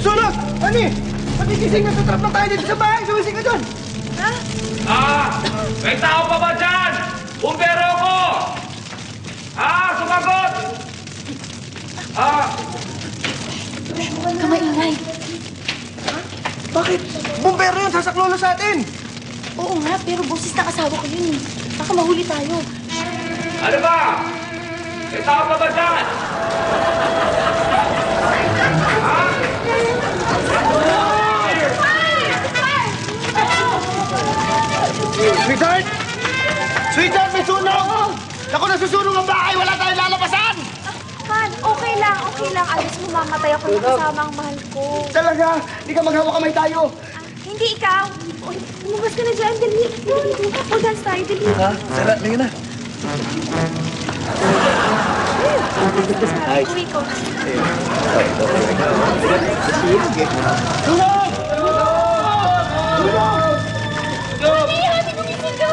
Sunog! Ani! Patigising na sa trap na tayo dito sa bahay! Sumising ka dyan! May tao pa ba dyan? Bumbero ko! Sumagot! Huwag ka maingay. Bakit? Bumbero yun! Sasaklolo sa atin! Oo nga, pero boses na asawa ko yun eh. Baka mahuli tayo. Ano ba? May tao pa ba dyan? Sweetheart! Sweetheart, may sunog! Naku, nasusunog ang bahay! Wala tayong lalabasan! Man, okay lang. Alis mo, mamatay ako ng kasama ang mahal ko. Talaga! Di ka maghawa kamay tayo! Hindi ikaw. Uy, lumabas ka na dyan. Dali. Mag-dance tayo. Dali. Ha? Sarap, lingin na. Ay. Uwi ko. Sunog! Sunog! Mami, hati ko gising ka.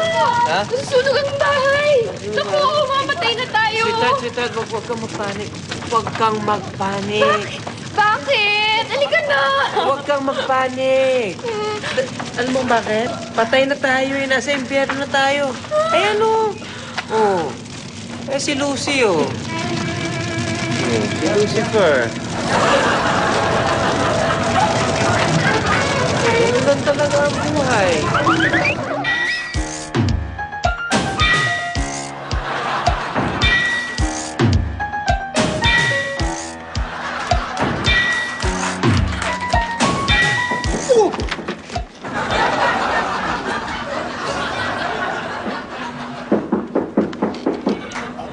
Susunog ang bahay. Naku, mamatay na tayo. Sweetheart, huwag kang magpanik. Huwag kang magpanik. Bakit? Halika na. Huwag kang magpanik. Alam mo bakit? Patay na tayo eh. Nasa impyerno na tayo. Ay ano? Oh. Eh si Lucy oh. Si Lucifer. Ganun talaga ang buhay.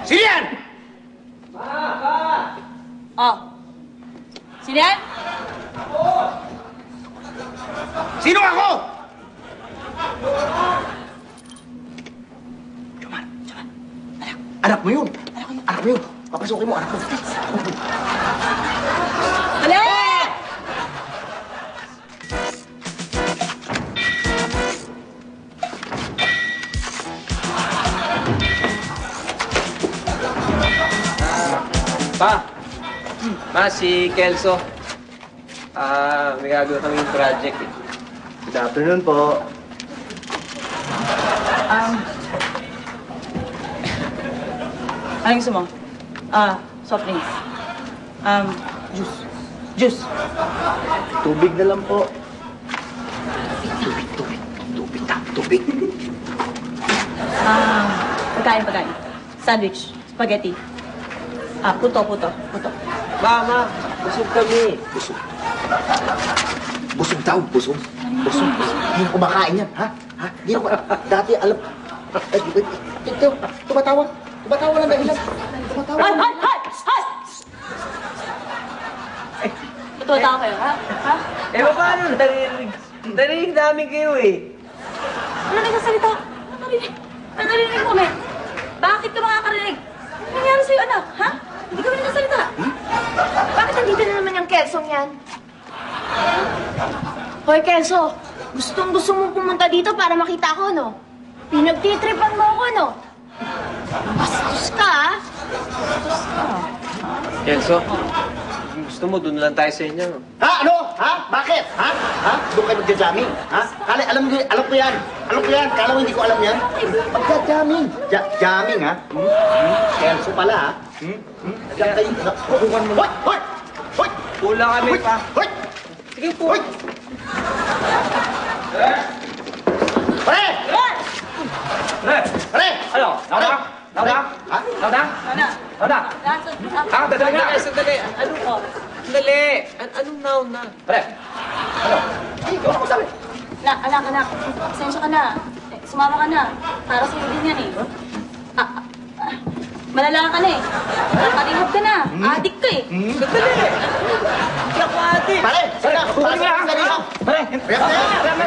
Sino yan? Oh. Sino yan? Sino ako? Juman. Anak mo yun. Anak mo yun. Papasukin mo, anak mo. Dali! Ma, si Kelso. May gagawin kaming project eh. Good afternoon po. Anong gusto mo? Soft drinks. Juice. Tubig na lang po. Tubig. Pagkain. Sandwich. Spaghetti. Puto. Ma, busog kami. Busog daw, busog. Hindi na kumakain yan, ha? Hindi na dati, alam... Tumatawa lang dahilan. Hay! Tumatawa kayo, ha? Eh, paano? Narinig namin kayo eh. Ano nagsasalita? Narinig mo, men. Bakit ka makakarinig? Ano nangyari sa'yo, anak? Ha? Hindi kami nagsasalita. Bakit nandito na naman yung Kelsong yan? Hoy, Kelso. Gustong-gusto mong pumunta dito para makita ako, no? Pinagtitripan mo ako, no? Bastos ka, ha? Kelso, gusto mo, doon lang tayo sa inyo. Ha? Ano? Ha? Bakit? Ha? Doon kayo magja-jamming? Ha? Alam ko yan. Kala mo hindi ko alam yan? Magja-jamming. Jamming, ha? Kelso pala, ha? Diyan kayo. Hukukan mo. Hoy! Kulang kami pa. Hoy! Sige po. Hoy! Pare! Ano? Nauna? Ha? Nauna? Dadali na! Sandali. Ano po? Sandali. Anong nauna? Pare! Ikaw ako sabi. Anak. Pasensya ka na. Sumama ka na. Para sa'yo din yan, eh. Malala ka na, eh. Nakarehab ka na. Adik ka, eh. Sandali. Hindi ako adik. Pare! Pare!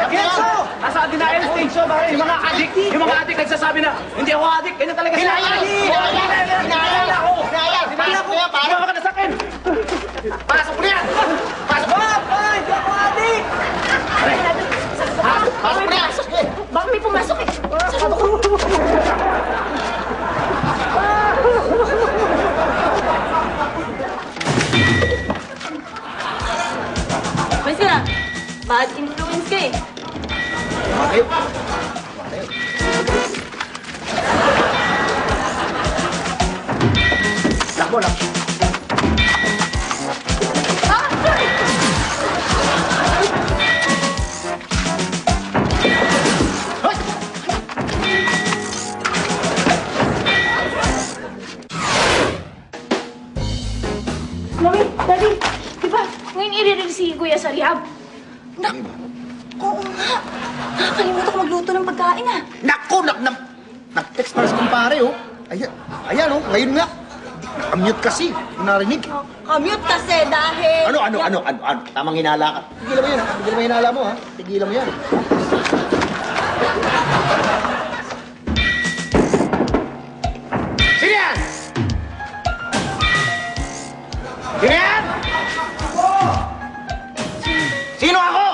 Kelso! Nasa denial stage siya, pare. Yung mga adik nagsasabi na, hindi ako adik. Ganyan talaga sila. Hinayal ako! Pasok mo yan, pare! Sumama ka na sa akin! Pasok mo yan! Pasok mo! Hindi ako adik. Pasok mo yan! Baka may pumasok, eh. Sarado ko. Tayo. Lakbo, lakbo. Mami, Daddy, di ba ngayon i-release si Kuya sa rehab? Oo nga. Nakakalimutan ko magluto ng pagkain ah. Naku, nag-text para sa kumpare, oh. Ayan, oh. Ngayon nga. Mute kasi. Narinig. Commute kasi dahil... Ano? Tamang hinala ka. Tigilan mo yan, ha? Tigilan mo yung hinala mo, ha? Tigilan mo yan. Sino yan? Sino yan? Sino ako?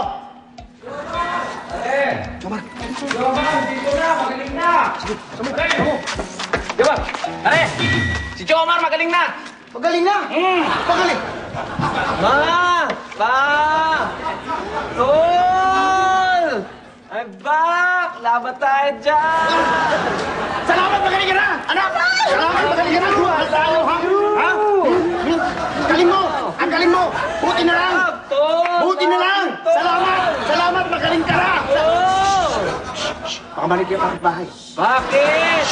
Samar. Di ba? Pare, si Jomar magaling na. Magaling na. Magaling. Ma! Pa! Tol! I'm back! Laban tayo dyan! Salamat, magaling ka na! Anak! Salamat, magaling ka na! Mahal tayo, ha? Ha? Galing mo! Ang galing mo! Buti na lang! Tol! Buti na lang! Salamat! Salamat, magaling ka na! Tol! Baka manig yung kapitbahay. Bakit?